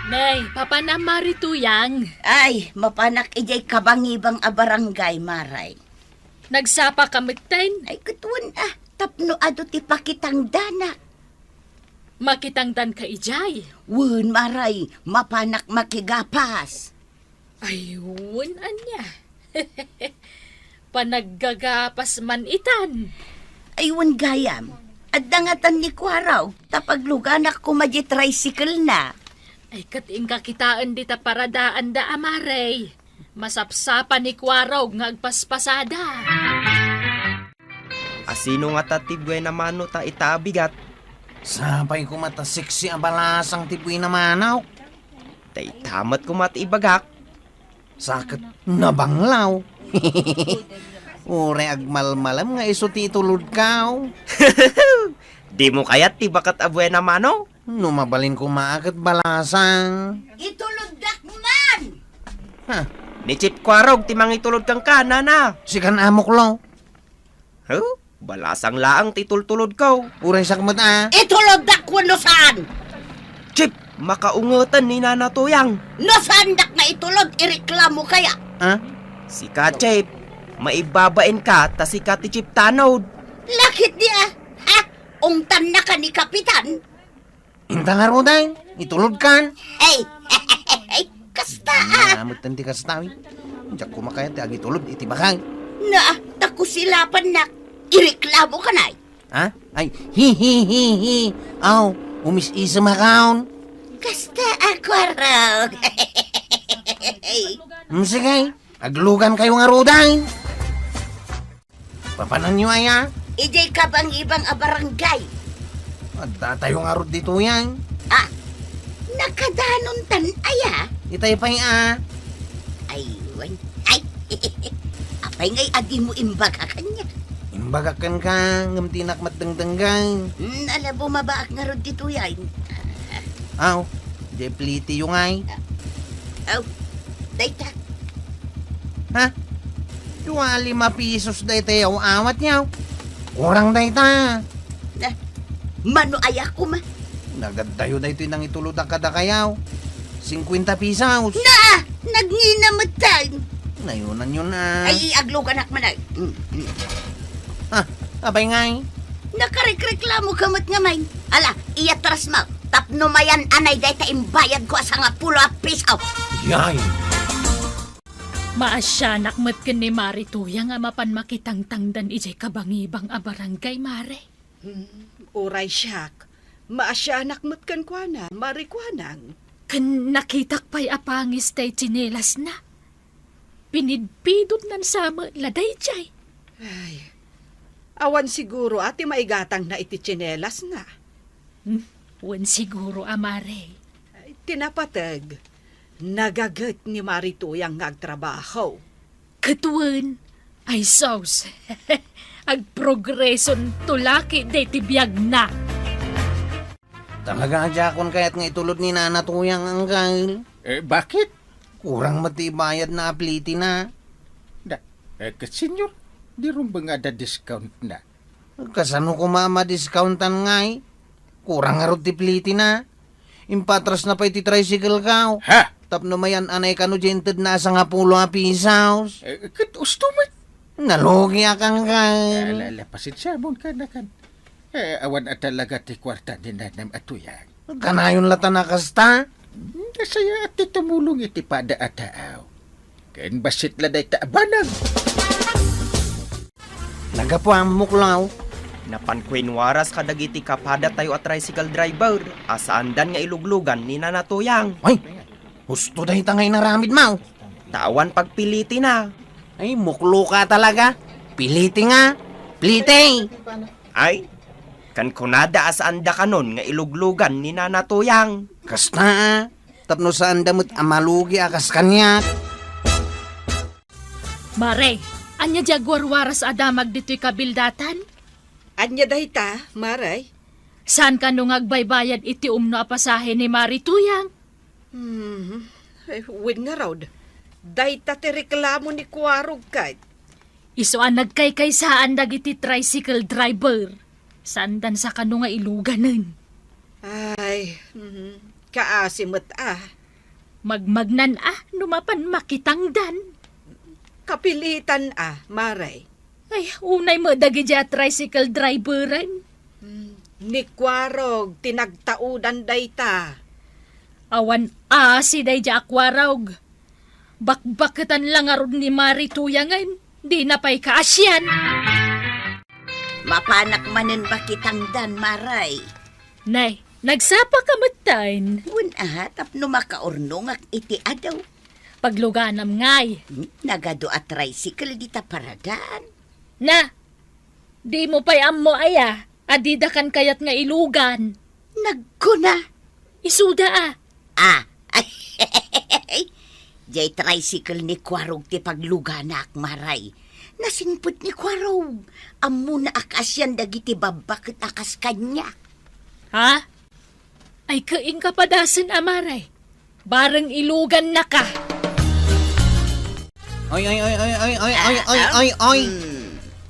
Nay, papanamari tuyang. Ay, mapanak ijay kabangibang a barangay, Maray. Nagsapa kamigten. Ay, kutuan tapno ado ti pakitang dana. Makitangdan ka ijay. Wun, Maray, mapanak makigapas. Ayun, anya. Panaggagapas man itan. Ayun, gayam. At dangatan ni Kwaraw, tapagluganak ko tricycle na. Ay kating kakitaan dita paradaan da amaray. Masapsapa ni Kwarog nga agpaspasada. Asino nga tatibwe na mano ta itabigat. Sapay ko mata sexy ang balasang tipuy na manaw. Tay tamat ko matibagak. Sakit na banglaw. Ure agmalmalam nga iso ti itulod kaw. Di mo kaya't tibakat abwe na mano? Numabalin ko maakat balasang. Ituludak man! Ha, Ni Chip Kwarog timang itulod kang kana na. sikan amok lo. Huh? Balasang laang titultulod ko. Ure sakmat Ituludak ko no saan? Chip, makaungutan ni Nana Tuyang. No saan dak na itulod, ireklamo kaya? Ha? Si ka, Chip, maibabain ka ta si ka ti Chip tanod. Lakit niya, ha? Ungtan na ka ni Kapitan? Inta nga roday. Itulod kan. Hey, kasta Namot tanti kastawi. Diyak kumakaya ti agitulod itibakay. Na, takusilapan na. Ireklamo ka na. Ha? Ay, hi. Aw, umis-isa makaon. Kasta ako raw. Sige, aglugan kayo nga roday. Papanan nyo aya? Ijay ka bang ibang abarangay? At tatayo nga rod dito yan. Nakadanon tan aya? Itay pa'y Ay, apay ngay adi mo imbaga kanya. Imbagakan ka, ngamtinak matdangdanggang. Alabo mabaak nga rod dito yan. Aw, depliti yung ay. Aw, dayta. Ha? Yung 5 pesos day tayo awat niyaw. Kurang day ta. Mano aya ko ma? Nagadayo day ito nang itulod ang kadakayaw. 50 pesos. Na! Nagninamatan! Nayunan yun na. Ay, aglugan ak manay. Ha? Abay ngay. Nakarekreklamo kamat nga may. Ala, iyatras mo. Tapno mayan anay day ta imbayad ko asa nga 10 piso. Yay. Maasyanak mat ken ni Mari tuyang nga mapan makitangtangdan ijay kabangibang a barangay, Mare. Uray siyak. Maasyanak mo't kan kwa na, marikwanang. Kan nakitak pa'y apangis tay tsinelas na. Pinidpidot nan sama laday jay. Ay, awan siguro ati maigatang na iti tsinelas na. Wan siguro, Amare. Ay, tinapatag. Nagagat ni Marituyang ngagtrabaho. Katuan, ay sauce. Agprogreson tulaki de tibiyag na. Talaga ajakon kaya't nga itulod ni Nana Tuyang ang kail. Bakit? Kurang matibayad na apliti na. Senyor, di rin ba nga da discount na? Kasano ko discountan ngay? Kurang nga ti pliti na. Impatras na pa iti tricycle ka. Ha? Tapno mayan anay kano jented na sa nga 10 pisos. Kat ustumat. Nalugi akang kail. Alala, pasensya mo ka na kan. Awan at talaga ti kwarta ni Nanam Atuyang. Kanayon lata na kasta. Kasaya at tumulong iti pada ataaw. Kain basit la day taabanang. Nagapo ang muklaw. Napankwin waras kadagiti kapada tayo at tricycle driver. Asaandan nga iluglugan ni Nana Tuyang. Ay, husto dahi tangay na ramid mau. Tawan pagpiliti na. Ay, muklo ka talaga. Piliti nga. Pliti. Ay, kan kunada asaanda kanon nga iluglugan ni Nana Tuyang. Kasta. Tapno saan damot amalugi akas kanya. Mare, anya jaguar waras adamag dito'y kabildatan? Anya dahi ta, Maray? Saan ka nung agbaybayad iti umno apasahe ni Mari tuyang? Ay, win nga raw. Dahi ta ti reklamo ni Kwarog kay. Iso ang nagkaykaysaan dagiti tricycle driver. Sandan sa kano nga iluganan. Ay, Kaasimot Magmagnan numapan makitangdan. Kapilitan Maray. Ay, unay mo dagi dya tricycle driveran. Ni Kwarog, tinagtaudan dayta. Awan si day dya akwarog. Bakbaketan lang arod ni Mari tuyangan. Di na pa'y kaasyan. Mapanak manen ba kitangdan, Maray? Nay, nagsapa ka matain. Tapno makaurnong ak iti adaw. Pagluganam ngay. Nagado at tricycle dita paradaan. Na, di mo pa'y ammo adidakan kayat nga ilugan. Nagkuna. Isuda Jay tricycle ni Kwarog ti pagluganak, Maray. Nasingput ni Kwarog. Ammo na akasyan dagiti babakit akas kanya. Ha? Ay kaing kapadasan amaray. Bareng ilugan na ka. Oy.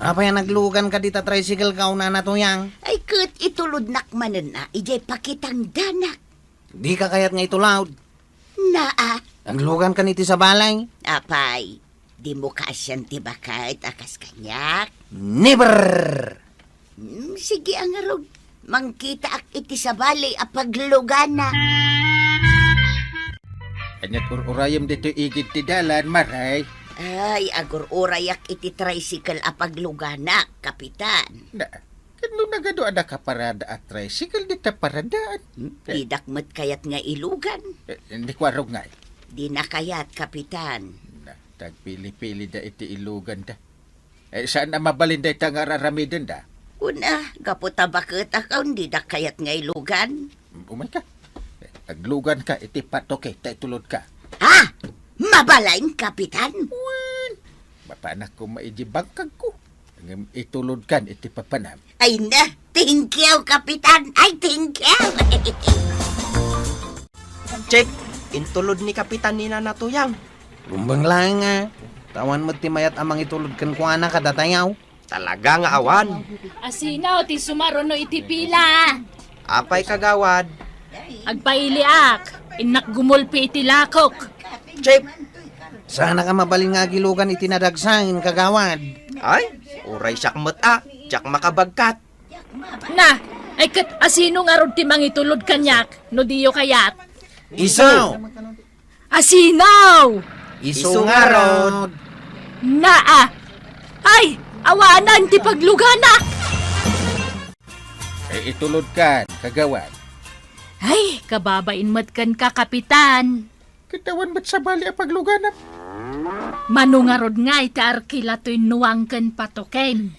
Apa yan naglugan ka dita tricycle ka una na to yang? Ay kat itulod nakmanan ijay pakitang danak. Di ka kayat nga ito loud. Naglugan ka niti sa balay. Apay, di mo kasyan ti bakit akas kanyak. Never! Sige ang arog. Mangkita ak iti sa balay apaglugana. Anyat urayam dito igid ti dalan, Maray. Ay, agur urayak iti tricycle apaglugana, kapitan. Kano nagado ada ka parada at tricycle dito paradaan? Didakmet kayat nga ilugan. Hindi Kwarog nga. Di na kayat, kapitan. Tagpili-pili da iti ilugan da. Saan na mabalin da ita nga raramidin da? Una, gaputa bakit akaw di da kayat nga ilugan. Umay ka. Aglugan ka, iti patoke, tulod ka. Ha? Mabalain, kapitan? Mapanak ko maijibangkag ko. Ang itulod kan, iti papanam. Ay na, thank you, kapitan. Ay, thank you. Check, intulod ni Kapitan ni Nanatuyang. Lumbang lang nga. Tawan mo ti mayat amang itulod kan kuana kadatayaw. Talaga nga awan. Asinaw ti sumaruno iti pila. Apay kagawad. Agpailiak. Inak gumulpi iti lakok. Check. Sana ka mabalin nga gilugan itinadagsangin kagawad. Ay, uray siyak jak makabagkat. Na, ay kat asino nga rod ti mangitulod kanyak. No diyo kayat. Iso! Asinaw! Iso nga rod! Naa! Ay! Awanan ti paglugana! Itulod kan, kagawad. Ay! Kababain mat kan ka, kapitan. Kitawan ba't sa bali ang pagluganap? Manungarod nga iti arkila to'y nuwang kan patoken.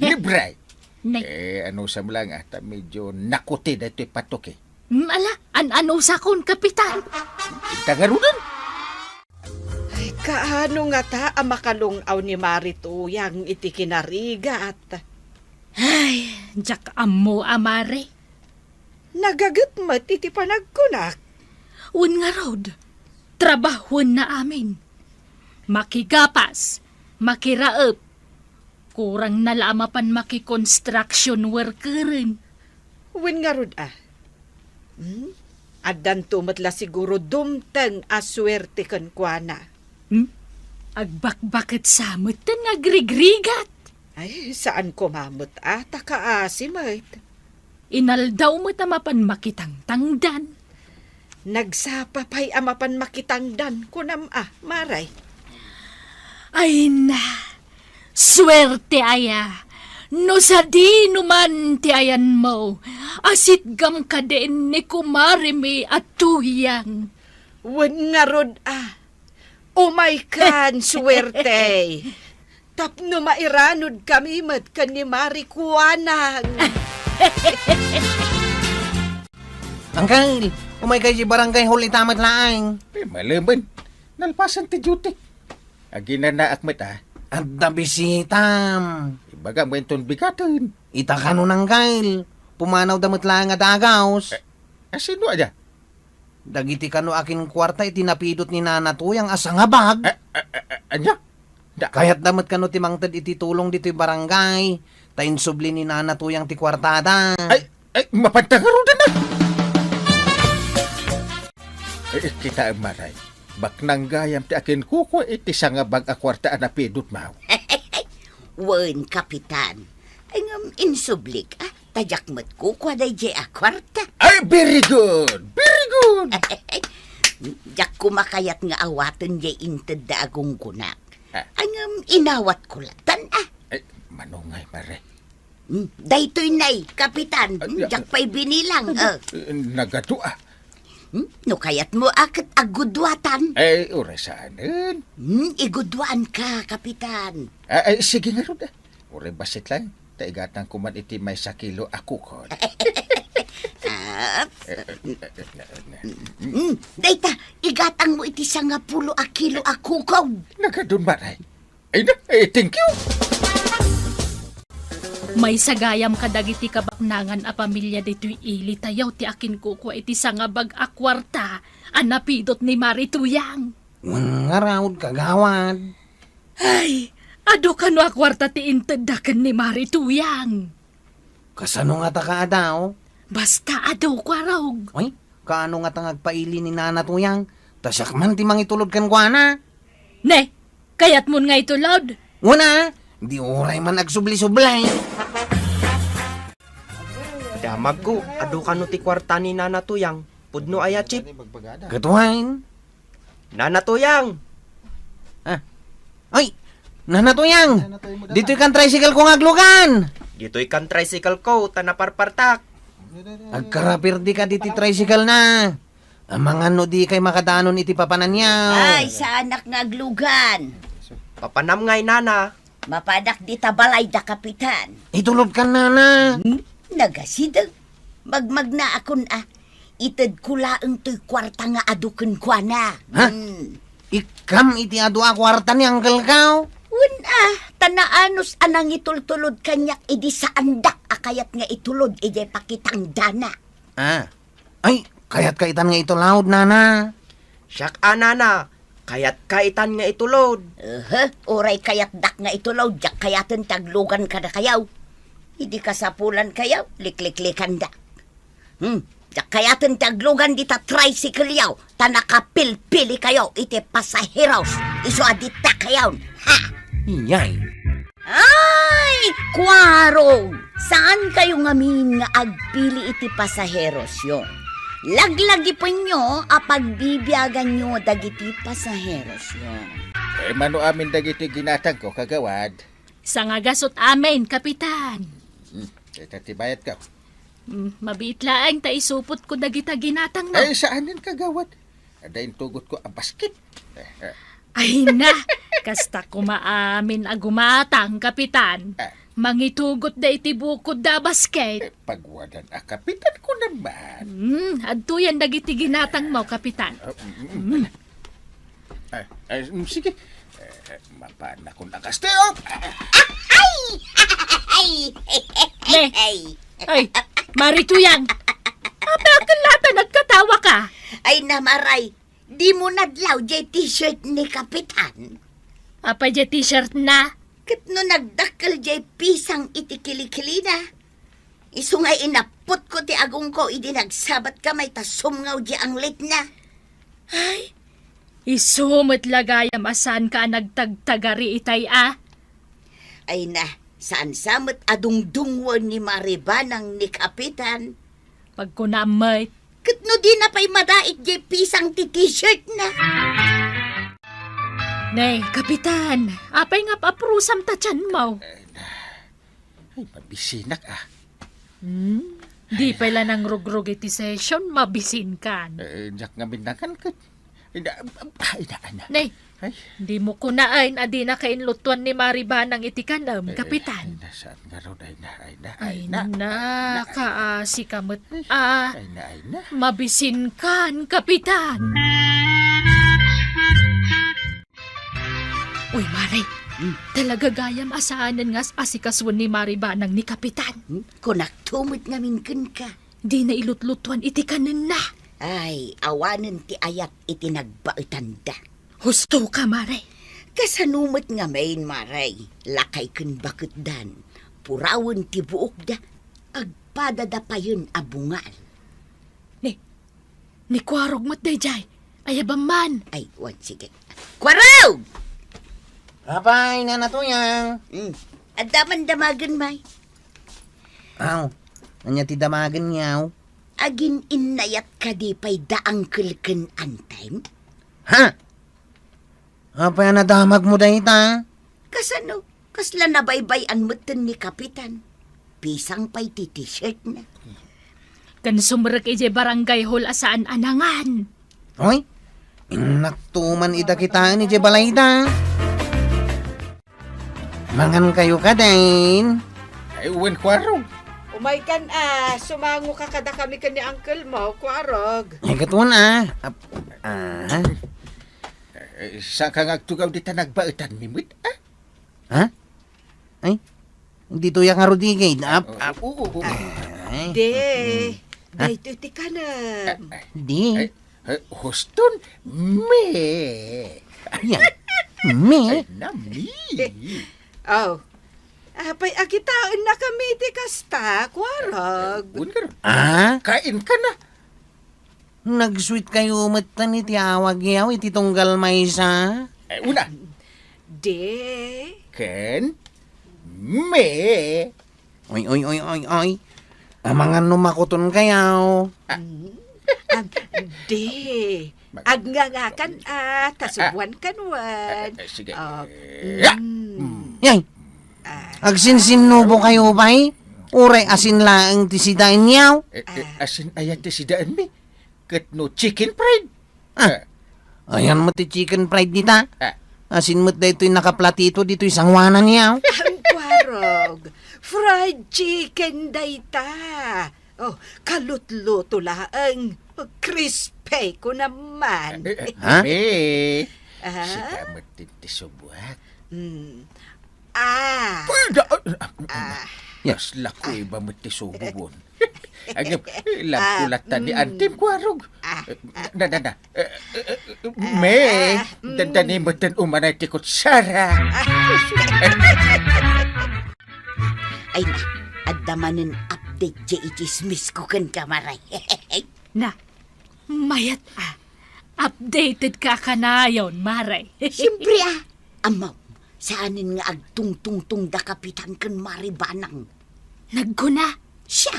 Libray! Nay, Ano sa lang medyo nakuti na ito'y patoke. ala, ano sakon, kapitan? Tangarunan! Ay, kaano nga ta makalungaw ni Marito yang iti kinarigat. Ay, jak amo amare. Nagagat mat iti panagkunak. Un nga rod, trabahon na amin. Makigapas, makiraep. Kurang nalamapan maki-construction workerin. Wen nga rod Adan tumatla siguro dumtang aswerte kan kuana. Agbakbakit samot tan agrigrigat. Ay, saan kumamot takaasimait. Inaldaw mo tamapan makitang tangdan. Nagsapapay amapan makitangdan kunam Maray. Ay na, swerte aya. No sa di numan ti ayan mo, asit gam ka din ni kumarimi at tuyang. Wen nga rod umay kan swerte. Tapno mairanod kami mat kan ni Mari Kuanang. Angkal, umay kay si barangay huli tamat laang. Malaman, nalpasan ti duty. Agina na akmet At dabisitam. Ibaga mo itong bigatan. Ita ka nun angkal. Pumanaw damat lang nga dagaws. Sino aja? Dagiti kano akin kwarta itinapidot ni Nanatuyang asa nga bag. Anya? Kaya't damat kano ti mangtad iti tulong dito'y barangay. Tayin subli ni Nanatuyang ti kwartada. Ay, mapantangaro na. Kita maray. Baknang gayam ti akin kuko iti sa nga bag akwarta na pidot mau. Wen, Kapitan. Ay ngam insublik, tajak mat ko kwa day jay akwarta. Ay, very good! Very good! Jak kumakayat nga awaten jay inted da agong kunak. Ah. Ay ngam inawat ko latan, Ay, manungay, mare. Daytoy nay, Kapitan. Jak pa'y binilang, Nagado No kayat mo akat agudwatan. Ay, urasanan. Igudwaan ka, Kapitan. Ay, sige nga ron. Ure basit lang. Taigatang kuman iti may sakilo ako ko. Dayta, igatang mo iti 10 kilo akukaw. Nagadun maray. Ay, thank you. May sagayam kadagiti kabaknangan a pamilya dito'y ili tayaw ti akin kuko iti sangabag akwarta anapidot ni Marituyang. Nga raod kagawad. Ay, ado ka no akwarta ti intedakan ni Marituyang. Kasano nga ta kaadaw? Basta ado kwa raog. Ay, kaano nga ta ngagpaili ni Nana Tuyang? Tasyak man ti mangitulod kan kwa na. Ne, kayat mo nga ito, Lord. Una, di oray man agsubli-sublay. Damag ko, adu ka no ti kwarta ni Nana Tuyang. Pudno aya, Chip. Katuhain. Nana Tuyang! Ay, Nana Tuyang! Dito'y kan tricycle ko ngaglugan. Dito'y kan tricycle ko, tanaparpartak. Agkarapirdi ka diti tricycle na. Ang mga no di kay makadanon iti papanan niya. Ay, sa anak nga aglugan. Papanam ngay, Nana. Mapadak di tabalay da, Kapitan. Itulod ka, Nana. Nagasidag. Magmagna akon Ited ko laeng to'y kwarta nga aduken kwa na. Ha? Ikam iti adu akwarta ni Uncle Kao. Wen tanaanos anang itultulod kanyak idi sa andak akayat nga itulod ije pakitang dana. Ay, kayat kaitan nga ito loud, Nana. Siyak, Nana. Kayat kaitan nga itulod. Oray kayat dak nga itulod, jak kayaten taglugan ka na kayaw. Hindi ka sapulan kayaw, likliklikan dak. Jak kayaten taglugan di ta tricycle yaw, tanakapil-pili kayaw, iti pasaheros, iso adita kayaw. Ha! Iyay. Ay! Kwarog! Saan kayo ngamin nga agpili iti pasaheros yon? Laglagi po nyo apagbibiyagan nyo dagiti pasaheros yon. Mano amin dagiti ginatang ko, kagawad. Sa nga gasot amin, Kapitan. Kita tibayat ka. Mabiit laang ta isupot ko dagita ginatang mo. Ay, saanin kagawad? Adain tugot ko ang basket. Ay na, kasta kumaamin agumatang, Kapitan. Mangitugot da iti bukod da basket. Pagwadan kapitan ko naman. Adto yan dagiti ginatang mo, Kapitan. Sige. Mapana ko nakasteo. Ne, ay, Marituyang. Bakit lata nagkatawa ka? Ay namaray, di mo nadlaw jay t-shirt ni Kapitan. Apa jay t-shirt na? Kat no nagdakkel jay pisang iti kilikili na. Isu nga inapot ko ti agong ko, idi nagsabat kamay ta sumngaw di ang lit na. Ay, isumot lagayam asan ka nagtagtagari itay Ay na, saan samat adungdungwan ni Maribanang ni Kapitan. Pag kunamay. Kat no di na pa'y madait jay pisang ti t-shirt na. Nay, Kapitan, apay nga paprusam ta tiyan mo. Ay, mabisinak Di pala nang rugrug iti session, mabisin kan. Jak nga minangan ka. Ana. Nay, Ay, di mo kunain adi na kainlutuan ni Maribanang iti kanam, Kapitan. Nasaan nga ron? Ay na, kaasi kamot. Ay na. Mabisin kan, Kapitan. Uy, Maray, talaga gayam asahanan nga asikaswan ni Maribanang ni Kapitan. Kunak tumot ngamin kun ka. Di na ilutlutuan iti kanan na. Ay, awanan ti ayat iti nagbaitanda. Husto ka, Maray. Kasanumot nga main maray, lakay kun bakit dan. Purawan ti buok da, agpadada pa yun abungal. Ni kwarog mo't day jay. Ay, ba man? Ay, wan, sige. Kwarog! Apay, nanatuyang. Adaman damagan, may. Aw, anya ti damagan yaw. Agin inayat ka di pa'y daang kulken antime? Ha? Apay, nadamag mo dahi ta? Kasano? Kasla nabaybayan mo ni Kapitan. Pisang pa'y ti t-shirt na. Kan sumrek ije barangay hall asaan anangan. Hoy, inaktuman ida kita ni Jebalayda. Mangan kayo ka din. Ay, wen kwarog. Umay kan sumango ka kada kami ka ni uncle mo, Kwarog. Ay, katuan ah. Sa kang agtugaw di ta nagbaitan mimit, Ha? Ay, dito yung Rodigate. Oo. Ay, De, dahito ti ka na. di. Huston, me. Ayan. Me. Nami. Oh. Apay agitaan na kami ti kasta, Kwarog. Ungar, Ah? kain ka na. Nag-sweet kayo matan iti awag yaw iti tunggal may isa. Una, De, ken, me. Oy. Amangan numakuton kayaw. de. Agngangakan tasubuan kanwan. Sige. Yay. Agsinsinubo kayo ba'y? Uray asin laang ti sidain yaw. Asin ayat ti sidaan mi. Ket no chicken fried. Ayan mo ti chicken fried nita. Ah. Asin mo't dito'y nakaplatito dito'y sangwanan yaw. Ang Kwarog, fried chicken dayta. Oh, kalutluto laang. Crispy ko naman. Ha? Me. Ah? Sikamot din ti subuak. Yes, lakoy ba mo ti sububon? Agam, lakulatan ni Antim Kwarog. Na. Me, dandani mo din umanay ti kutsara. Ay na, adamanin update di itismis ko kan kamaray. Na, mayat updated ka kanayon, Maray. Siyempre amaw, saanin nga agtungtungtung da Kapitan kan Maribanang. Nagguna. Siya,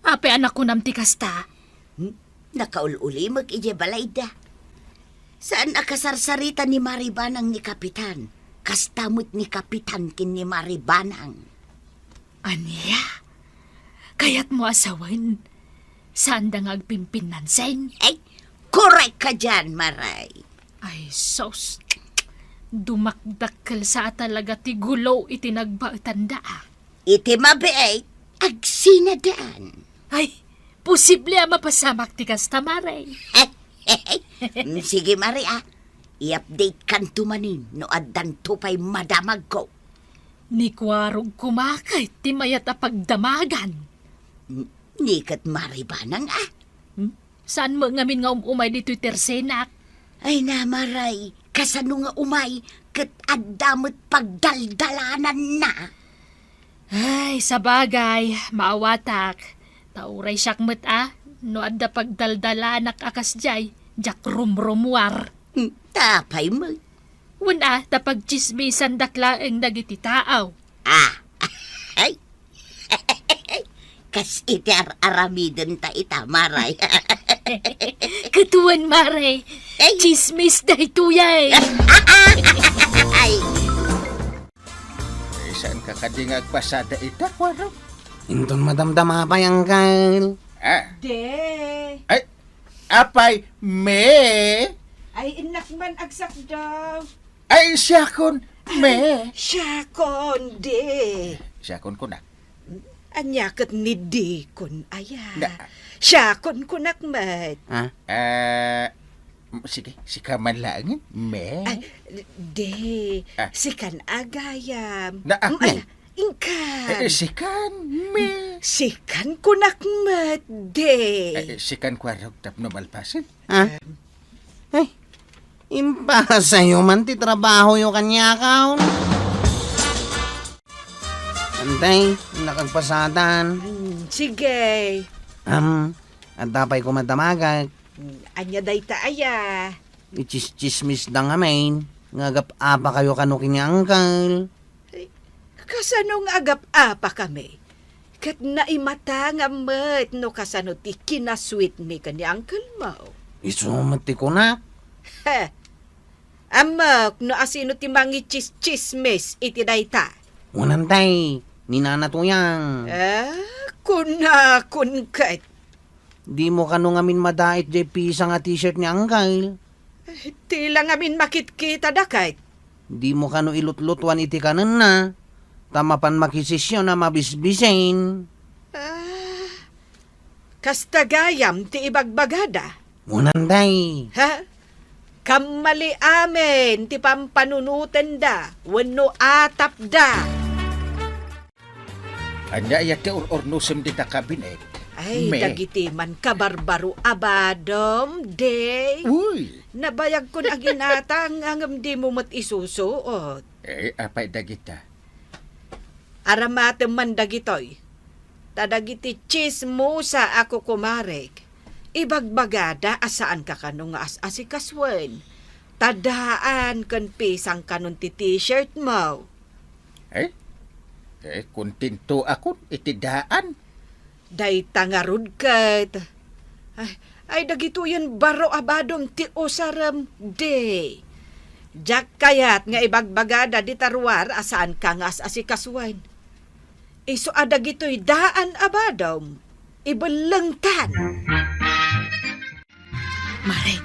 Ape anak ko nam ti kasta. nakaululi mag-ije balayda. Saan akasarsarita ni Maribanang ni Kapitan? Kastamot ni Kapitan kin ni Maribanang. Aniya? Kaya't mo asawan. Saan da ngagpimpinan sen? Ay, correct ka dyan, Maray. Ay, sos. Dumakdakkel sa talaga ti gulo iti nagbaitanda. Iti mabeay, agsinadaan. Ay, posible mapasamak ti kasta, Maray. Sige, Maria. I-update kan tumanin no addan tupay madamag ko. Ni Kwarog kumakay ti mayat pagdamagan. Nikat Maribanang Saan mo ngamin nga umay dito'y tersenak? Ay na, Maray. Kasano nga umay kat addamot pagdaldalanan na. Ay, sa bagay, maawatak. Tauray siyakmet no adda pagdaldalanak akas jay, jak rumrumwar. Tapay mo. Wala, tapag chismisan daklaeng dagiti taaw. Ay. Kas itar aramiden ta ita, Maray. Katuan, Maray. Ay. Chismis dahi tuyay. Ay. Saan ka kadingag pasada ita, Kwarog? Inton madamdama pa yung kail. De, Ay, apay, me. ay inak man agsak daw. Ay, siya kon, me. Siya kon, de. Siya kon ko na. Anyakat ni di kon aya. Na. Siya kon kunakmat. Sige, sika man lang, me. Ay, de, Ah. sikan agayam. Na, Ay, ingkan. Sikan, me. Sikan kunakmat, de. Sikan Kwarog tapno malpasin. Ha? Ay, impa sa'yo man ti trabaho yung kanya kaon. Antay, nakagpasadan. Sige. At tapay ko madamaga, Anya dayta aya. Ichis-chismis da nga main. Ngagap-apa kayo kano kini uncle. Kasanong agap-apa kami. Kat naimata nga met no kasano ti kinasweet mi ka ni uncle mo. Isumati ko na. Ha. Amak no asino ti mangi chismis iti dayta. Unantay, ninana to yang. Kuna kun kat. Di mo kano ngamin madait jay pisa nga t-shirt ni uncle. Tila ngamin makit-kita dakay. Di mo kano ilutlutwan iti kanan na. Tamapan makisisyon na mabisbisin. Kastagayam ti ibagbagada. Unantay. Ha? Kamali amin ti pampanunutan da. Wano atap da. Anya yate or-ornusem di ta kabinet. Ay, Me. dagiti man kabarbaro abadom, day. Uy! Nabayag ko na ginatang hanggang di mo mat isusuot. Apay dagita. Aramatem man dagitoy. Tadagiti chismosa ako kumarek. Ibagbagada asaan ka kanong asikaswen. Tadaan kan pisang kanon ti t-shirt mo. Kuntinto ako itidaan. Day tangarud kat. Ay dagito yan baro abadom ti usaram day. Jak kayat nga ibagbagada di tarwar asaan ka nga asikaswen. Iso adagito'y daan abadom. Ibalangtan. Mare,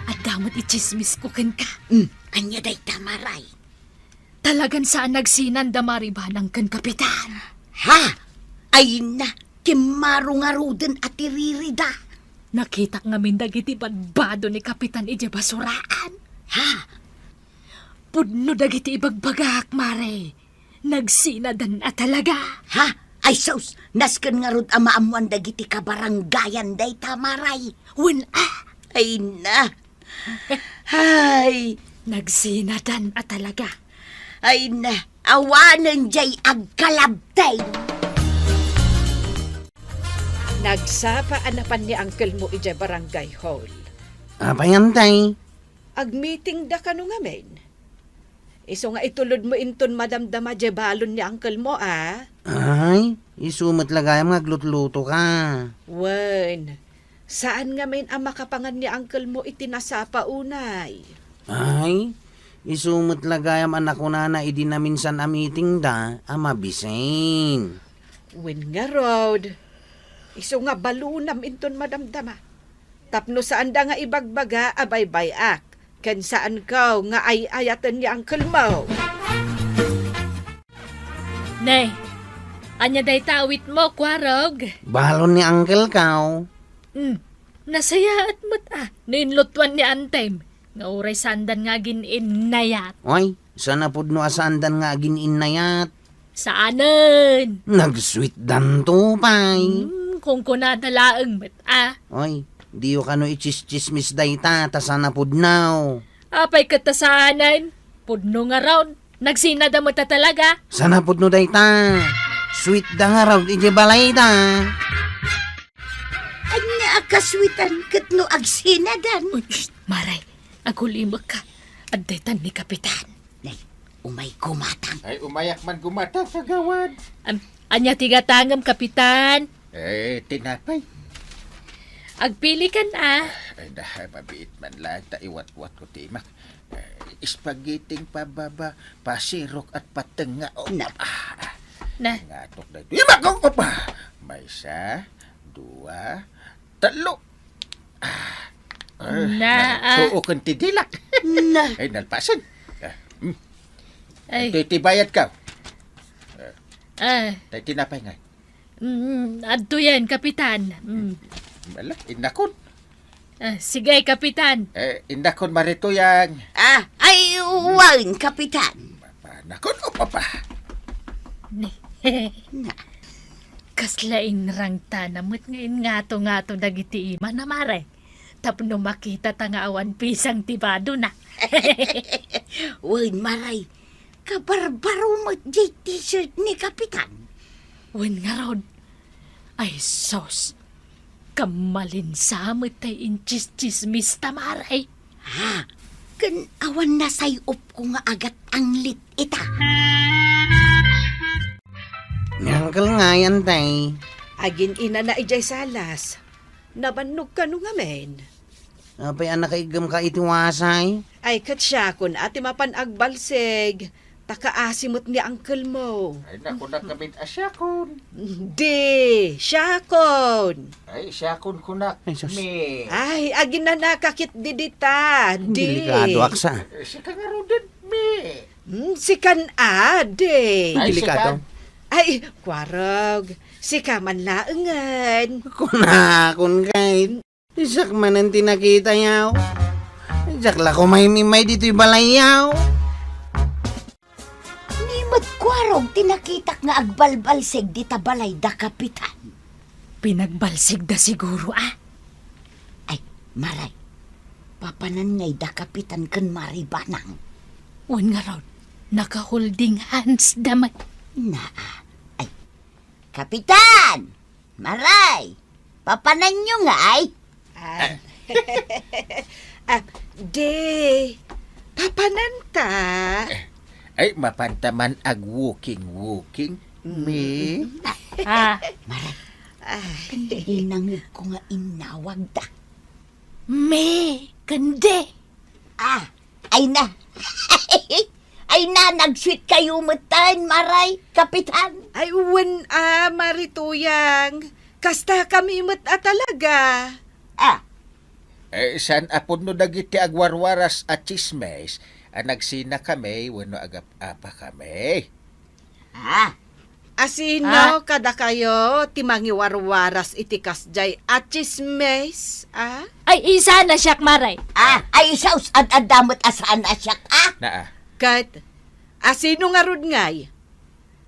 at damot ichismis ko ken ka. Anya dayta maray. Talagan saan nagsinan da maribanang ken kapitan. Ha? Ay na, kimarungaruden at iririda. Nakita ngamin dagiti badbado ni kapitan ije basuraan. Ha? Pudno dagiti ibagbagak, mare. Nagsinadan at talaga. Ha? Ay sus, nasken nga rod amaamuan dagiti kabaranggayan day tamaray. Wen Ay na. Ay, nagsinadan at talaga. ay na. Awanan jay agkalabtay. Nagsapa anapan ni uncle mo ije barangay hall. Apayantay. Ag-meeting da kanu ngamin. Iso nga itulod mo inton madamdama je balon ni uncle mo Ay, isumat lagayam nga glutluto ka. Wen, saan ngamin ang makapangan ni uncle mo itinasapa unay? Ay, isumat lagayam anak ko na idi na minsan a meeting da, amabisin. Wen nga road. Iso nga balunam inton madamdama. Tapno saan da nga ibagbaga abay-bayak. Ken saan kaw nga ay-ayatan ni uncle mo? Nay, anya day tawit mo, kwarog. Balon ni uncle kaw. Nasaya at mat ninlutwan ni Antem. Nga uray sandan nga gininayat. Oy, sana pudno asandan nga gininayat. Saanan? Nag-sweet dan to, pay. Kung kunadalaang mat Oy, diyo kano ichis-chismis dayta, ta sana pudnaw. Apay katasanan. Pudno nga raon. Nagsinada mo ta talaga. Sana pudno dayta. Sweet da nga raw, ije balay da. Anya akaswitan katno agsinadan. Uy, maray. Agulimak ka. Adetan ni kapitan. Nay, umay kumatang. Ay umayak man gumata sa gawad. Anya tigatangam, kapitan. Tinapay. Agpili ka na. Ay dahay mabiit man lang ta iwat-wat ko timak. Spagheting pababa, pasirok at patengao. Na. Na, Ngatok na ito. Imakong ko pa! May isa, dua, talo. Tuukan ti dilak. Na. Ay nalpasan. ay, Titibayad ka. ah, Tay tinapay nga. adto yan, kapitan. Wala, indakon. Sige, kapitan. Indakon marito yang. Ay, uwan, kapitan. Nakon o papa. Kaslain rang tanamot ngayon ngato dagiti ima na mare. Tapno makita tanga awan pisang tibado na. Uwan, maray. Kabarbaro mo jay t-shirt ni kapitan. Wen nga ron. Ay, sos. Kamalinsamot tay inchis-chismis tamaray. Ha, kan awan na sayop ko nga agat ang lit ita. Uncle Ngay, antay. Agin ina na ijay salas. Nabannog ka nung amen. Apay anak igam ka itiwasay. Ay kat siya kun ati mapan agbalseg. Takaasimot ni uncle mo. Ay, naku na kamit asyakon. Di, siya kun. Ay, asyakon ko na. Ay, sus. Me. Ay, agin na nakakit didita. Di. Delikado aksa. Si kangaro din, me. Si kan ade. Ay, Delikado. Ay, kwarog. Si kaman laengan. Kun kay. Isak man ang tinakita yaw. Isak la ko may mimay dito'y balayaw. Ni kwarog tinakitak nga agbalbalseg di tabalay da kapitan. Pinagbalsig da siguro Ay, maray. Papanan ngay da kapitan kan maribanang. Wan nga raw, naka-holding hands damay. Naa. Ay, kapitan! Maray! Papanan nyo nga ay. De. Papananta. Ay, mapantaman ag walking. Me. Maray, hinangid ko nga inawag da. Me, kande. Ay na. Ay na, nag-sweet kayo mutan, Maray, kapitan. Ay, uwan marituyang. Kasta kami mat talaga. San apod no dagiti agwarwaras at chismes, nagsina kami, wano agap-apa kami. Asino kada kayo timangi warwaras itikas jay at chismes, Ay, isa na siyak maray. Ay saus at adamot asaan asyak, Naa. Kat, asino nga rod ngay?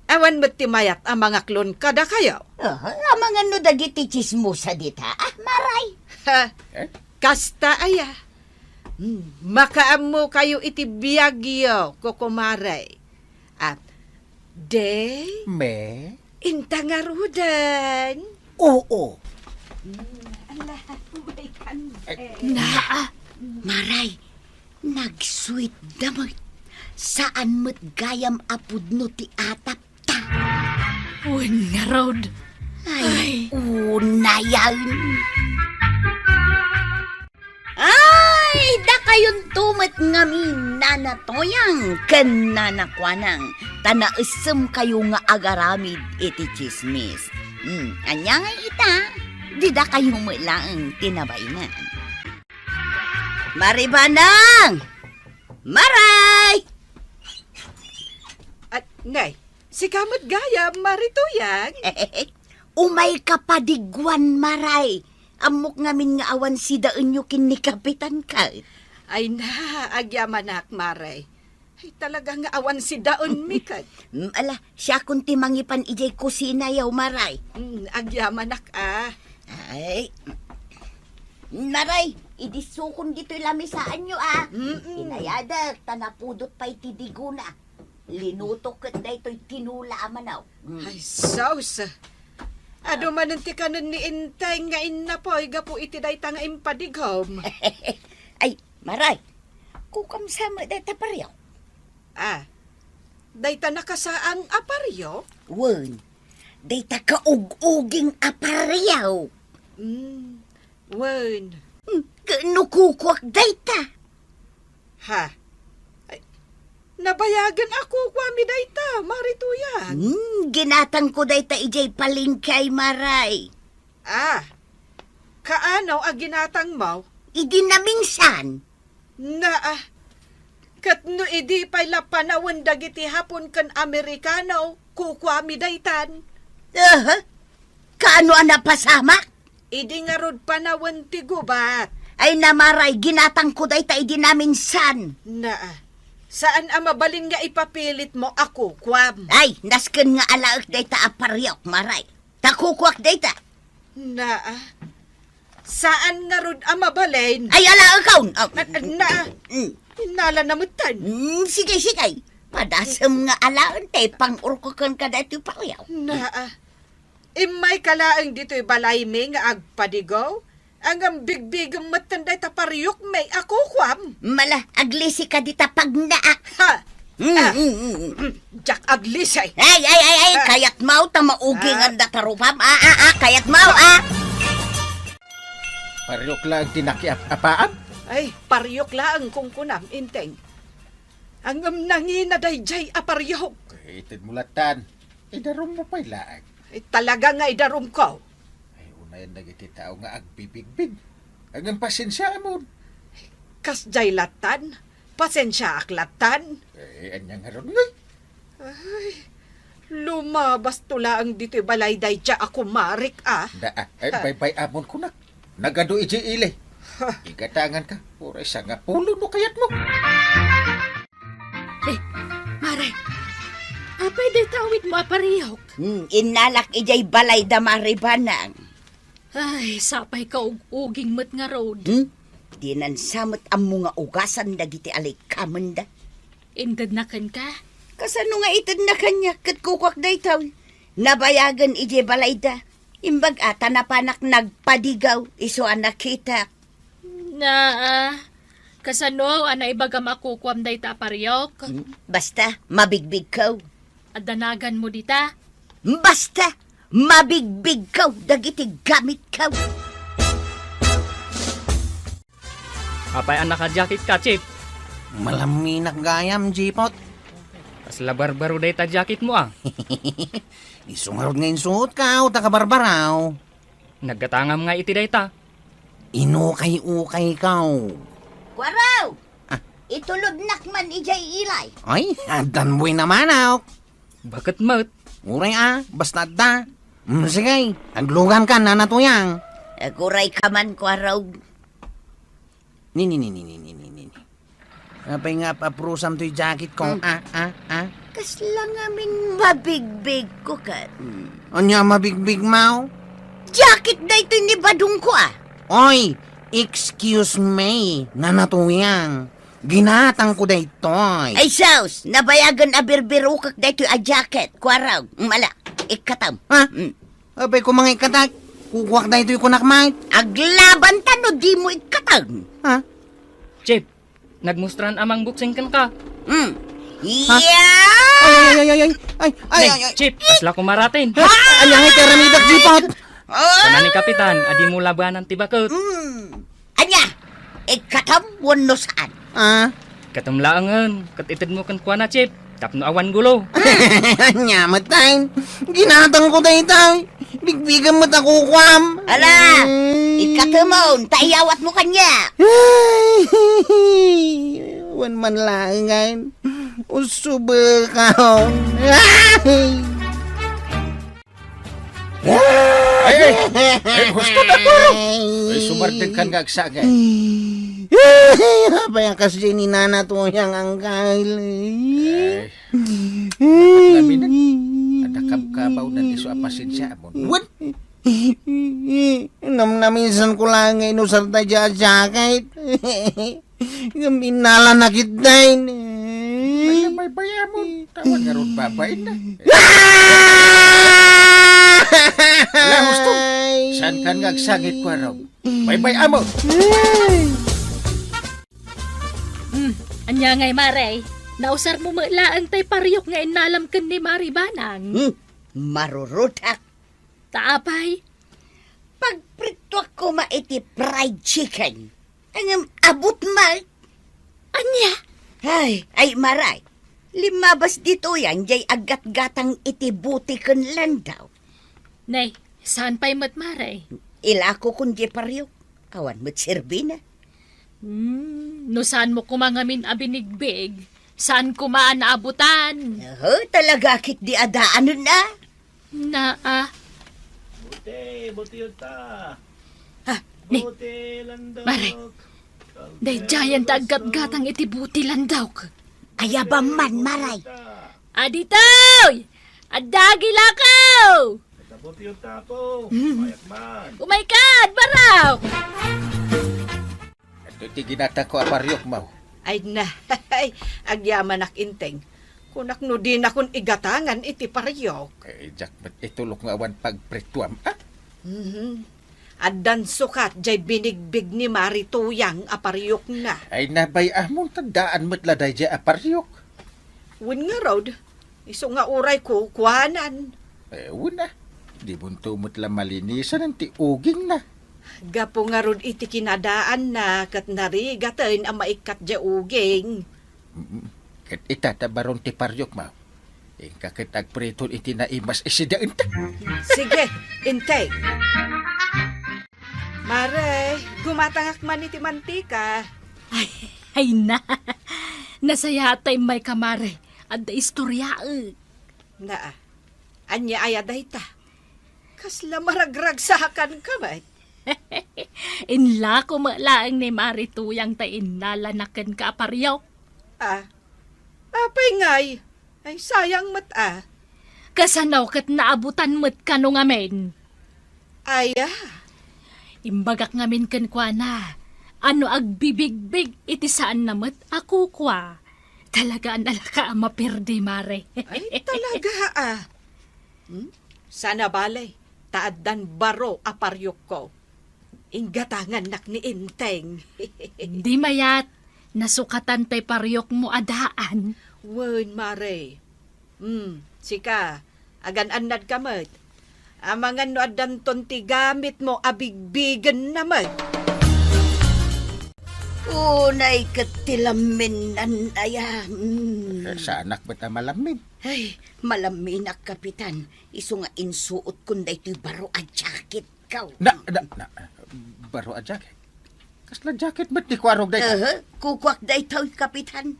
Awan mo't timayat ang mga klon kada kayo. Ang mga no dagiti chismosa dita, Maray. Ha, Eh? kasta aya. Makaam mo kayo iti biyagyo, kukumaray. At, de, Me. intangarudan. Oo. Naa, Maray, nag-sweet damot. Saan mo't gayam apud no ti atap ta? wan nga raw. Ay, Unayan. Ay, da kayon tumet ngamin nanatoyang ken nanakwanang tanaesem kayo nga agaramid iti chismis. Anya nga ita, di da kayo lang tinabaynan. Maribanang! Maray! At, ngay, si kamot gaya, marituyang. Umay kapadigwan, Maray. Amok ngamin nga awan si daan nyo kin ni Kapitan Kalt. Ay na, agyamanak, maray. Ay talaga nga awan si daon mikat. Ala, siya kung timangipan ijay kusina yaw, Maray. Agyamanak, Ay, Maray, idisukon dito'y lamisaan nyo, Inayadak, tanapudot pa'y tidiguna. Linutok kat na ito'y tinula amanaw. Ay, sauce. Ado mananti ka nun ni Intay nga inapoy, gapu iti day nga impadigom. Ay, Maray, kukam sama data paryaw. Day nakasaang aparyo? Wen, data kaug-uging aparyaw. Wen. Nukukwak data. Ha? Ay, nabayagan ako kwami dayta, marituyan. Ginatang ko dayta ijay palingkay, Maray. Kaano aginatang mo? Idi na minsan. Na, katno idi pa'y lapanawan dagiti hapon kan Amerikano, kukwami daytan. Kaano ang napasamak? Idi nga rod panawan ti gubat. Ay namaray, ginatang ko dayta idi na minsan. Na, saan ang mabalin nga ipapilit mo ako, kwam? Ay, nasken nga alaak dayta aparyok, Maray. Takukwak dayta. Na, saan nga rod ang mabalin? Ay, alaak kaun. Inala namutan. Sige. Padasam nga alaan tay pang-urkukan ka dayto paryaw. Na, Imay kalaang dito'y balay may nga agpadigaw. Ang bigbigang matanday taparyok may ako kwam. Mala, aglisi ka di tapag naa. Ha! Mm. Jak aglisay. Ay, kayat mau ta mauging ang datarupam. Kayat mau, Paryok lang tinakiap-apaan. Ay, paryok lang kung kunam, inteng. Ang nanginaday jay aparyok. Itid mulatan. Idarom mo pa'y laag. Ay, talaga nga idarom ko. Ay, unayan nagiti tao nga agbibigbig. Ang pasensya mo. Kas jay latan, pasensya aklatan. Anyang haron ngay. Lumabas tula ang dito'y balay day siya ako marik Bay amon ko nak. Nagado iji ile. Igatangan ka. Pura isa nga pulo no kayat mo. Mare, apay day tawid mo apariyok. Inalak ijay balay da maribanang. Ay, sapay ka uging mat nga road. Dinan samot ang mga ugasan dagiti alay kamanda. Indad na kan ka. Kasano nga itad na kanya kat kukwak da itaw. Nabayagan ijay balay da. Imbag ata na panak nagpadigaw. Iso ang nakita. Kasano, ana ibagam ako kwam day ta apariyok. Basta, mabigbig ka. Adanagan mo dita. Basta, mabigbig ka. Dagiti gamit ka. Apay ang naka-jacket ka, Chip. Malaminak gayam, Jipot. Kasla barbaro day ta jacket mo ah. Isungarod ngayon suot ka, takabarbaraw. Naggatangam nga iti day ta. Inukay-ukay ka. Kwaraw! Itulod nakman ijay ilay. Ay, adan mo'y naman ako. Bakit mat? Uray basta da. Sige, aglugan ka na natuyang. Aguray ka man, kwaraw. Ni. Apay nga paprusam to'y jacket ko. Kasla nga min mabigbig ko ka. Anya mabigbig mau? Jacket na ito ni Badong ko Oy, excuse me, nanatuyang. Ginatang ko daytoy. Ay, Saus, nabayagan a birbirukak na ito a jacket. Kwaraw, mala, ikatam. Ha? Apay ko mga ikatak. Kukuwak na ito'y kunakmait. Aglaban tano, di mo ikatang. Ha? Chip, nagmustran amang boxing kan ka. Yeah! Ay. Chip, kasla kumaratin. Anyang iteramidak, Jipot. Sana ni Kapitan, adi mo labanan tibakot. Anya, ikatam wano saan? Katumlaangan, katitid mo kan kuana, Chip. Tapno awan gulo. Anya matay. Ginatang ko daytoy. Bigbigan mo takukwam. Ala, ikatamon, tayawat mo kanya. Wan man lang ngayon. Usubel ka. Ay, gusto na ko. Ay, sumartin kan nga agsagay. Apa yang kasi ni nana to yang angkal. Namin na. Adakam-kabaw na iso apasensya mo. What? Naminsan ko lang ngayon usar tayo jacket. Minala na kitnain. May baya mo. Tawag nga ron babae na. Wala, gusto. Saan kan nga agsagit ko araw? May baya mo. Anya ngay Mare, nausar mo malaan tay pariyok nga inalam kan ni Maribanang. Marurutak. Taapay, Pagprito ako maiti fried chicken. Ang abot mal. anya? Ay, maray. Limabas dito yan, jay agat-gatang itibuti kan landaw. Nay, saan pa'y mat Mare? Ilako kundi paryo. Awan mo't sirbi na. No saan mo kumangamin abinigbig? Saan kumaan naabutan? Talaga kit di adaan na. Buti yun ta. Ni, Buti landok. Mare, day giant agat-gatang itibuti landaw. Ayaba man, maray. Aditoy! Adagi lakaw! Buti yun ta po. Mayak man. Umaykad, baraw! Ito ti ginata ko aparyok mo. Ay na, agyaman ak inteng. Kunak no din akong igatangan iti paryok. Jak met itulok nga awan pagpretuam. Ah, Addan sukat jay binigbig ni Marituyang aparyok na. ay nabay amon tandaan met laday ja aparyok. Win nga road, iso nga uray ko kuhanan. Una, di bunto mo't lang malinisan ang tiuging na. Gapo nga road iti kinadaan na kat narigatan ang maikat ja uging. Kat itatabaron ti paryok ma. Kakit agpreton iti naimas isidaan ta. Sige, intay. Mare, gumatangak man iti mantika. Ay na, nasaya tay may kamare. Adda istorya. Na, anya ayaday ta. Kasla maragragsakan ka ba? Inla ko malaang ni Marituyang tay inlalanakan ka aparyaw. Apay ngay. Ay, sayang mat Kasanaw kat naabutan mo't kano ngamen. Ay, Imbagak ngamin kan kwa na. Ano agbibigbig iti saan namat ako kwa. Talaga nalaka ang mapirdi, Mare. ay talaga Sana balay, taaddan baro aparyok ko. Inggatangan nak ni Inteng. Hindi mayat. Nasukatan tay paryok mo adaan. Wen, Mare. Sika, agan-anad kamot. Amangan no adan tonti gamit mo abigbigan naman. Unay katilaminan aya. Sa anak ba't malamin? Ay, malaminak, Kapitan. Iso nga insuot kun daytoy baro a jacket kaw. Na, baro a jacket. Kasla jacket ba't di kwarog day? Kukwak daytoy, Kapitan.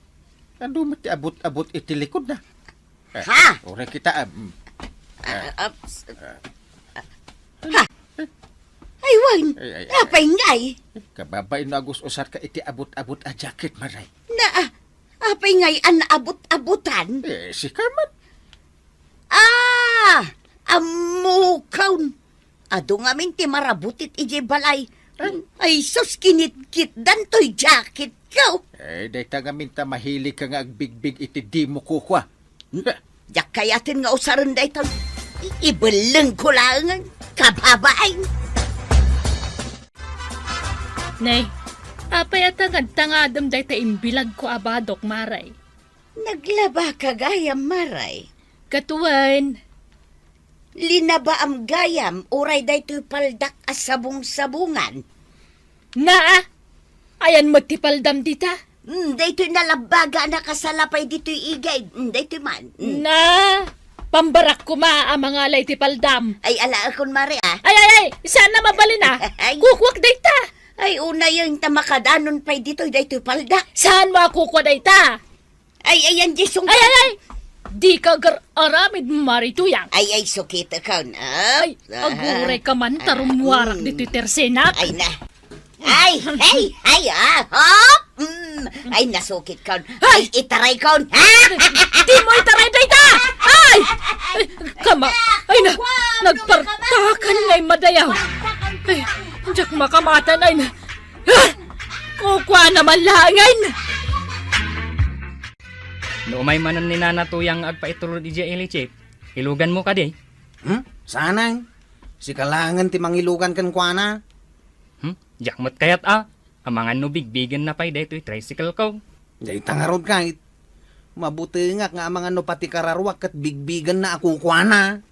Ano mati abot-abot iti likod na? Ha? Ore kita, Ay, wan. Ay. Apay ngay. kababay na agus usar ka iti abot-abot a jacket maray. Na, apay ngay an abot-abutan. Si Carmen. Amukaw. Ado nga min ti marabutit ije balay. Ay, sus kinit-kit dan to'y jacket kaw. Day minta mahilig ka nga agbigbig iti di mo kukwa. Jak kayatin nga usaran daytoy. Ibaleng ko lang kababain. Nay, apay atangad tangadam day ta imbilag ko abadok, Maray. Naglaba ka gayam, Maray. Katuwan, Linaba am gayam, uray daytoy paldak as sabong-sabungan. naa, ayan magtipaldam dita. Daytoy nalabaga na kasalapay dito'y igay. Daytoy man. Na, pambarak ko maa mga lay tipaldam. Ay, ala akon, Maray, Ay, sana mabalin Ay. Kukwak dayta. Ay, una yung tamakadanon pa'y dito'y daytoy paldak. Saan mo kukwa dayta? Ay, ayan, Jisong. Ay, di ka aramid Marituyang. Ay, sukita ka na. Ay, aguray ka man tarumwarak dito tersenak. Ay, na. Ay, hop! Ay, nasukit ka. Ay, itaray ka. Di mo itaray dayta! Ay! Kama, ay na, nagpartakan ngay madayaw. Ay, diyak makamatan ay na. Kukwa naman langan. No umay manan ni Nanatuyang agpaitulod ija ilichip. Ilugan mo ka di. Sanay. Si kalangan ti mangilugan kan kwa na. Jakmat kayat Amangan no bigbigan na pay daytoy tricycle ko. Day tangarod kahit. Mabuti nga amangan no pati kararwak kat bigbigan na ako kwa na.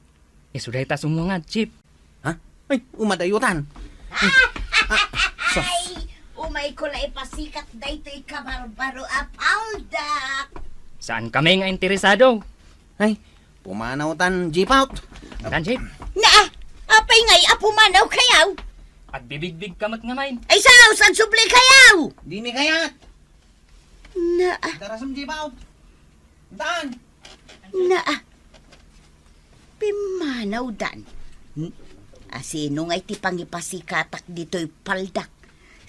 Isuday ta sumungad, Chip. Ha? Ay, umadayutan. Ay, umay ko na ipasikat daytoy kabarbaro a paldak. Saan kami nga interesado? Ay, pumanaw tan jeep out. Dan, Chip. Na, apay ngay apumanaw kayaw. At bibigbig kamat nga main. Ay, saan supli kayaw? Di mi kayat. Na, Darasam jeep out. Dan. Pimanaw dan. Asino nga'y ti pangipasikatak dito'y paldak.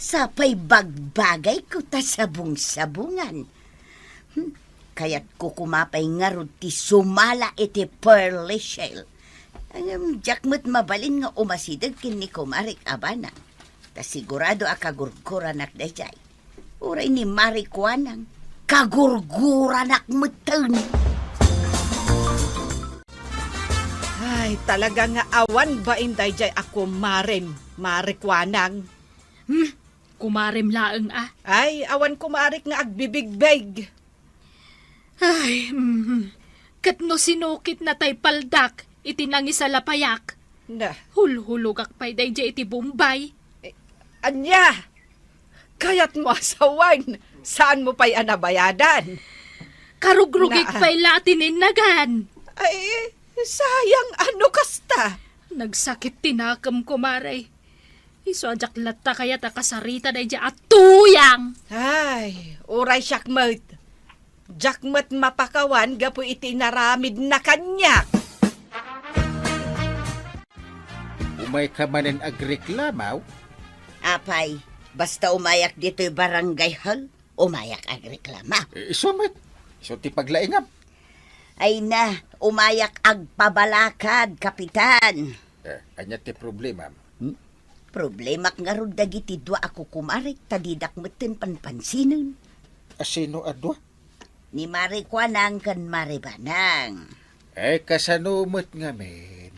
Sapay bagbagay ko ta sabong-sabungan. Kaya't kukumapay nga ro ti sumala iti pearly shell. Ang jakmat mabalin nga umasidag kin ni Kumarik Abana. Ta sigurado akagurguranak dayjay. Uray ni Marikuanang kagurguranak meten. Ay, talaga nga awan ba inday jay ako marikwanang. Kumarim laeng Ay, awan ko marik nga agbibigbeg. Ay, kat no sinukit na tay paldak, itinangi sa lapayak. Na, Hulhulugak pa'y day iti Bombay. anya, kayat mo asawan, saan mo pa'y anabayadan? Karugrugik Na- pa'y latinin-nagan. Ay, sayang ano kasta. Nagsakit tinakam ko, maray. Isoajak lata kaya takasarita na at tuyang. Ay, uray syakmet. Jakmet mapakawan gapo iti naramid na kanyak. Umay ka manin agreklamaw? Apay, basta umayak dito'y barangay hall, umayak ang reklama. Isumat. Iso ti paglaingam. Ay na, umayak ag pabalakad, kapitan. Anya ti problema. Problema nga ron dagiti dua ako kumarik, tadidak meten panpansinan. Asino adwa? Ni Marikwanang kan Maribanang. Kasanumot nga men.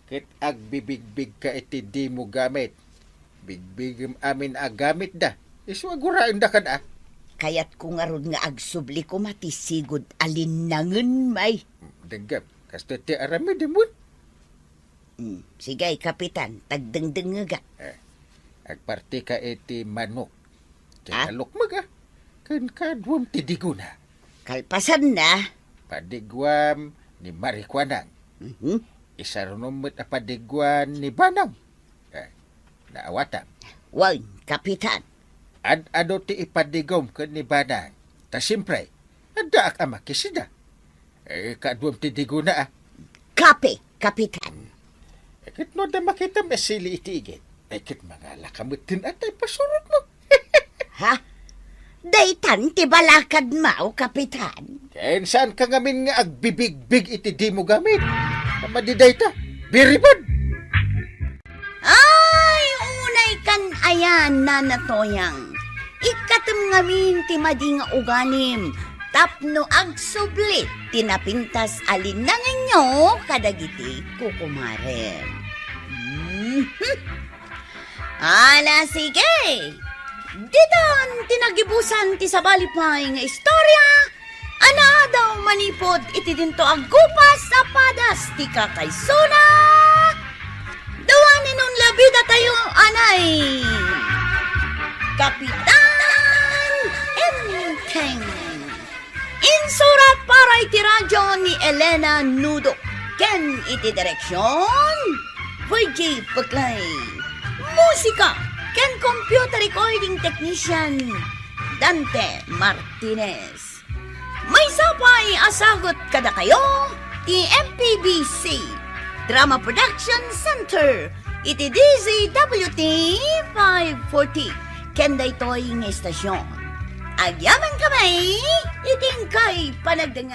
Kit agbibigbig ka iti di mo gamit. Bigbigim amin agamit da. Iso aguraan da ka da. Kayat ko nga ron nga agsubli ko matisigod alinangan may. Denggam. Kasto ti arami di mo. Sige, kapitan, tagdengdeng nga. Agparti ka iti manok. Ah? Tinalok maga. Kan kadwam ti diguna. Kalpasan na. Padigwam ni Marikwanang. Mhm. Isa runumot na padigwan ni Banang. Naawatan. Wag, kapitan. Ado ti ipadigom ka ni Banang. Ta siyempre, nadaak ama kisida. Kadwam ti diguna Kape, kapitan. Kit no da makita mesili iti igit. Kit mga lakamutin at ay pasurot mo. Ha? Daytan ti balakad mao, kapitan. Kain saan ka ngamin nga agbibigbig iti di mo gamit. Madiday ta. Biribad. Ay, unay kan ayan na natoyang. Ikatem ngamin ti madi nga uganim. Tapno agsubli, tinapintas alinangan nyo kadagiti kukumaren. Ala, sige. Ditan, tinagibusan ti sabalipay nga istorya. Ana daw manipod iti dinto aggupas sa padas ti kakaysuna. Dawanin nun labida tayo, anay. Kapitan Enteng. Insurat para iti radyo ni Elena Nudo. Ken iti direksyon, VJ Paglay. Musika, ken computer recording technician, Dante Martinez. May sapay asagot kada kayo, ti MPBC, Drama Production Center, iti DZWT 540, ken daytoy nga estasyon. Agyaman kamay, iting kay panagdangan.